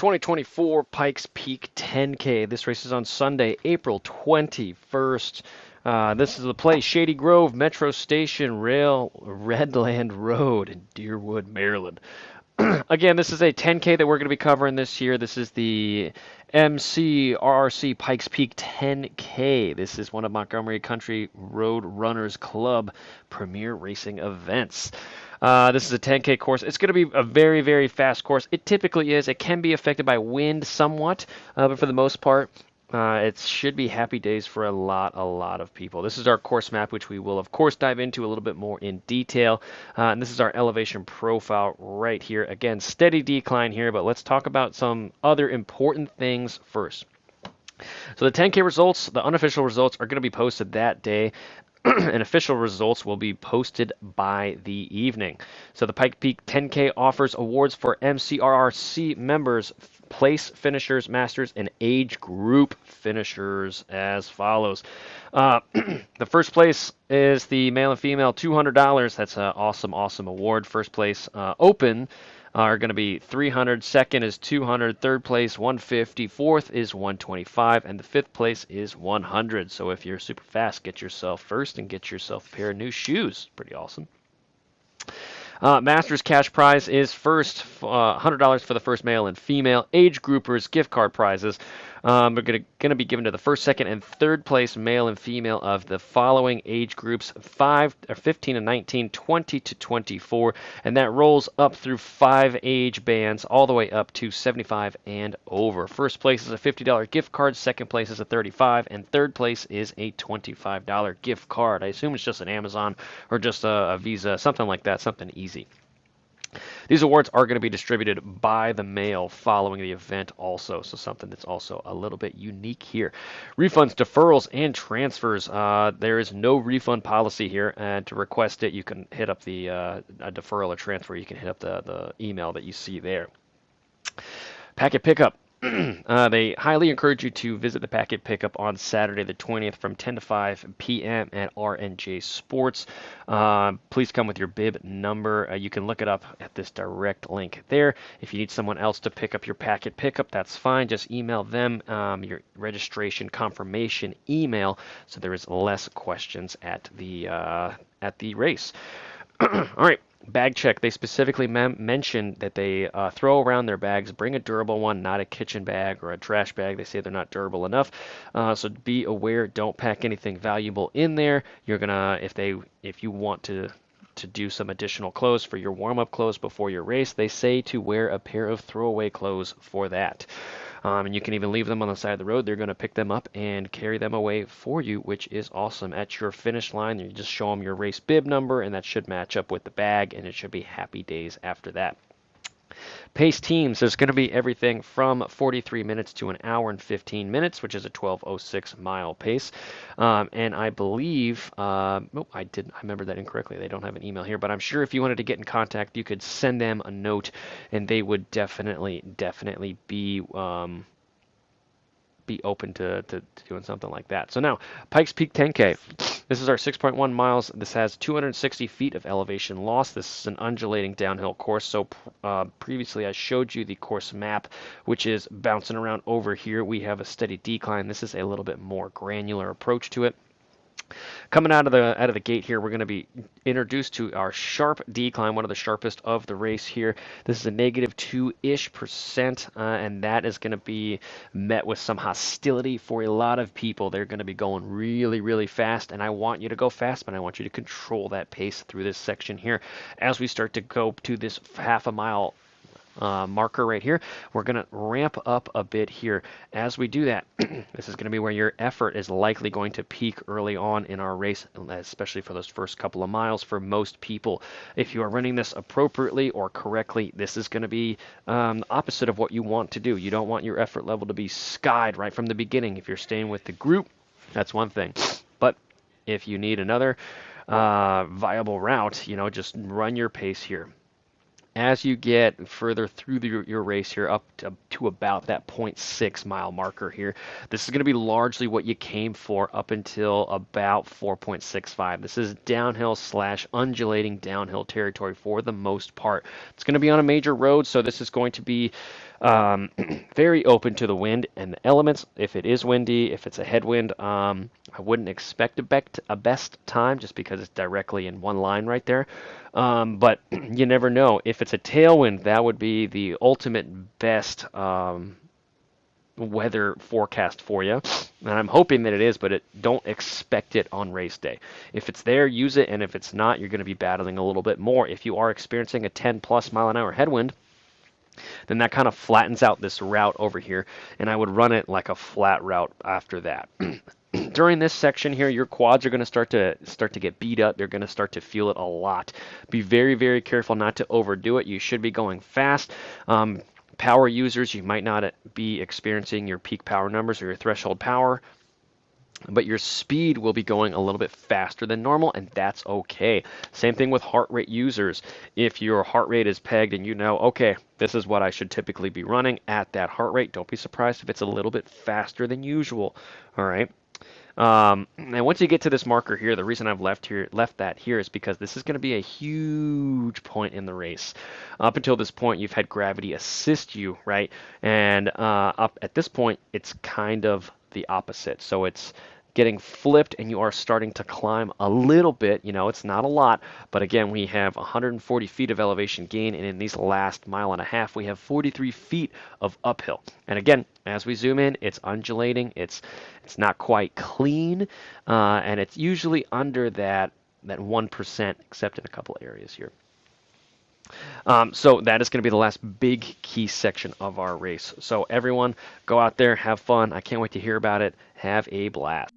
2024 Pikes Peak 10K. This race is on Sunday, April 21st. This is the place, Shady Grove Metro Station Rail Redland Road in Deerwood, Maryland. Again, this is a 10K that we're going to be covering this year. This is the MCRRC Pikes Peak 10K. This is one of Montgomery Country Road Runners Club premier racing events. This is a 10K course. It's going to be a very, very fast course. It typically is. It can be affected by wind somewhat, but for the most part, it should be happy days for a lot of people. This is our course map, which we will, of course, dive into a little bit more in detail. And this is our elevation profile right here. Again, steady decline here, but let's talk about some other important things first. So the 10K results, the unofficial results, are going to be posted that day. And official results will be posted by the evening. So the Pike Peak 10K offers awards for MCRRC members, place finishers, masters, and age group finishers as follows. The first place is the male and female $200. That's an awesome award. First place open are going to be 300, second is 200, third place 150, fourth is 125, and the fifth place is 100. So if you're super fast, get yourself first and get yourself a pair of new shoes. Pretty awesome. Masters cash prize is first, $100 for the first male and female. Age groupers gift card prizes are going to be given to the first, second, and third place male and female of the following age groups: 15 to 19, 20 to 24, and that rolls up through 5 age bands all the way up to 75 and over. First place is a $50 gift card, second place is a $35, and third place is a $25 gift card. I assume it's just an Amazon or just a Visa, something like that, something easy. These awards are going to be distributed by the mail following the event also, so something that's also a little bit unique here. Refunds, deferrals, and transfers. There is no refund policy here, and to request it, you can hit up the a deferral or transfer. You can hit up the email that you see there. Packet pickup. They highly encourage you to visit the packet pickup on Saturday the 20th from 10 to 5 p.m. at RNJ Sports. Please come with your bib number. You can look it up at this direct link there. If you need someone else to pick up your packet pickup, that's fine. Just email them your registration confirmation email so there is less questions at the race. All right. Bag check. They specifically mention that they throw around their bags. Bring a durable one, not a kitchen bag or a trash bag. They say they're not durable enough. So be aware. Don't pack anything valuable in there. You're gonna if you want to do some additional clothes for your warm-up clothes before your race, they say to wear a pair of throwaway clothes for that. And you can even leave them on the side of the road. They're going to pick them up and carry them away for you, which is awesome. At your finish line, you just show them your race bib number, and that should match up with the bag, and it should be happy days after that. Pace teams, there's going to be everything from 43 minutes to an hour and 15 minutes, which is a 12:06 mile pace. And I believe, I remember that incorrectly. They don't have an email here, but I'm sure if you wanted to get in contact, you could send them a note, and they would definitely be open to doing something like that. So now, Pikes Peak 10K. This is our 6.1 miles. This has 260 feet of elevation loss. This is an undulating downhill course. So previously I showed you the course map, which is bouncing around over here. We have a steady decline. This is a little bit more granular approach to it. Coming out of the gate here, we're going to be introduced to our sharp decline, one of the sharpest of the race here. This is a -2-ish%, and that is going to be met with some hostility for a lot of people. They're going to be going really, really fast, and I want you to go fast, but I want you to control that pace through this section here. As we start to go to this half a mile marker right here, we're going to ramp up a bit here. As we do that, this is going to be where your effort is likely going to peak early on in our race, especially for those first couple of miles for most people. If you are running this appropriately or correctly, this is going to be the opposite of what you want to do. You don't want your effort level to be skied right from the beginning. If you're staying with the group, that's one thing. But if you need another viable route, just run your pace here. As you get further through your race here, up to about that 0.6 mile marker here, this is going to be largely what you came for up until about 4.65. This is downhill / undulating downhill territory for the most part. It's going to be on a major road, so this is going to be Um, very open to the wind and the elements. If it is windy, if it's a headwind, I wouldn't expect a best time just because it's directly in one line right there. But you never know. If it's a tailwind, that would be the ultimate best weather forecast for you. And I'm hoping that it is, but don't expect it on race day. If it's there, use it. And if it's not, you're going to be battling a little bit more. If you are experiencing a 10 plus mile an hour headwind, then that kind of flattens out this route over here, and I would run it like a flat route after that. During this section here, your quads are going to start to get beat up. They're going to start to feel it a lot. Be very, very careful not to overdo it. You should be going fast. Power users, you might not be experiencing your peak power numbers or your threshold power, but your speed will be going a little bit faster than normal, and that's okay. Same thing with heart rate users. If your heart rate is pegged and you know, okay, this is what I should typically be running at that heart rate, don't be surprised if it's a little bit faster than usual. All right. And once you get to this marker here, the reason I've left that here is because this is going to be a huge point in the race. Up until this point, you've had gravity assist you, right? And up at this point, it's kind of the opposite. So it's getting flipped and you are starting to climb a little bit. It's not a lot, but again, we have 140 feet of elevation gain, and in these last mile and a half, we have 43 feet of uphill. And again, as we zoom in, it's undulating. It's not quite clean, and it's usually under that 1%, except in a couple areas here. So that is going to be the last big key section of our race. So everyone, go out there, have fun. I can't wait to hear about it. Have a blast.